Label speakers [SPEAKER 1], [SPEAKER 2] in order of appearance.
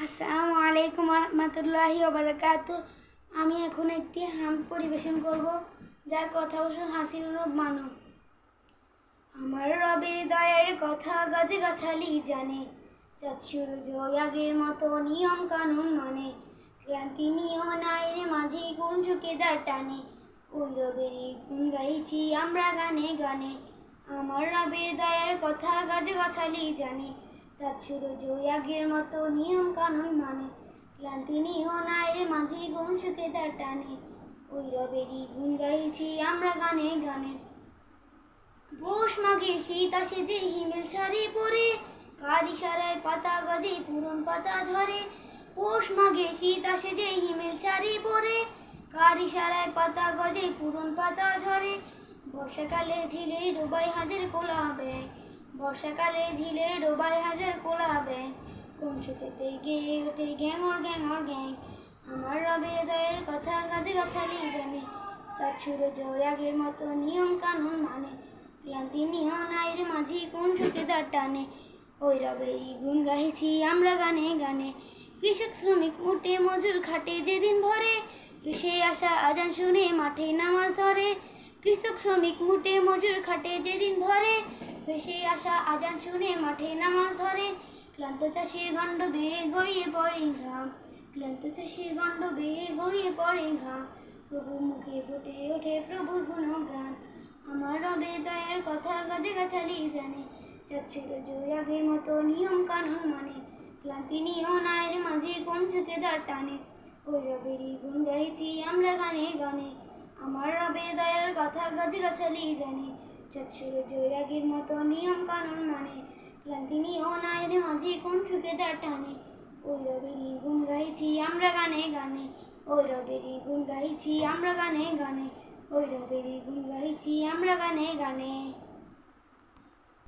[SPEAKER 1] আসসালামু আলাইকুম রহমতুল্লাহি ওয়া বারাকাতুহু। আমি এখন একটি হামদ পরিবেশন করব, যার কথা ওজন হাসিল মানব। আমার রবের দয়ার কথা গাছে গাছালি জানে, চাঁদ সূর্য আগের মতো নিয়ম কানুন মানে, ক্লান্তি নিও নাই রে মাঝি কোন ঝুঁকে দাঁড় টানে, ওই রবেরই গুণ গাইছি আমরা গানে গানে। আমার রবের দয়ার কথা গাছে গাছালি জানে, চাঁদ সূর্য আগের মতো নিয়ম কানুন মানে, ক্লান্তি নিও নাই রে মাঝি কোন ঝুঁকে দাঁড় টানে, ওই রবেরই গুণ গাইছি আমরা গানে গানে। পৌষ মাঘে শীত আসে যে হিমেল শাড়ি পরে, কার ইশারায় পাতা গজে পুরন পাতা ঝরে। পৌষ মাঘে শীত আসে যে হিমেল শাড়ি পরে, কার ইশারায় পাতা গজে পুরন পাতা ঝরে। বর্ষাকালে ঝিলে ডোবাই হাজার কোলা ব্যাং, বর্ষাকালে ঝিলে ডোবাই হাজার কোলা ব্যাং, কোন সুখেতে গেয়ে ওঠে ঘ্যাঙর ঘ্যাঙর ঘ্যাং। আমার রবের দয়ের কথা গাছে গাছালি জানে, চাঁদ সূর্য আগের মতো নিয়ম কানুন মানে, ক্লান্তি নিও নাই রে মাঝি কোন সুখে দাঁড় টানে, ওই রবেরই গুণ গাইছি আমরা গানে গানে। কৃষক শ্রমিক মুটে মজুর খাটে যেদিন ভরে, ভেসে আসা আজান শুনে মাঠে নামাজ ধরে। কৃষক শ্রমিক মুটে মজুর খাটে যেদিন ভরে, ভেসে আসা আজান শুনে মাঠে নামাজ ধরে। ক্লান্ত চাষির গণ্ড বেয়ে গড়িয়ে পড়ে ঘাম, ক্লান্ত চাষির গণ্ড বেয়ে গড়িয়ে পড়ে ঘাম, প্রভুর মুখে ফুটে ওঠে প্রভুর গুণগান। আমার রবের দয়ার কথা গাছে গাছালি জানে, চাঁদ সূর্য আগের মতো নিয়ম কানুন মানে, ক্লান্তি নিও নাই রে মাঝি কোন ঝুঁকে দাঁড় টানে, ওই রবেরই গুণ গাইছি আমরা গানে গানে। আমার রবের দয়ার কথা গাছে গাছালি জানে, চাঁদ সূর্য আগের মতো নিয়ম কানুন মানে, ক্লান্তি নিও নাই রে মাঝি কোন ঝুঁকে দাঁড় টানে, ওই রবেরই গুণ গাইছি আমরা গানে গানে। ওই রবেরই গুণ গাইছি আমরা গানে গানে, ওই রবেরই গুণ গাইছি আমরা গানে গানে।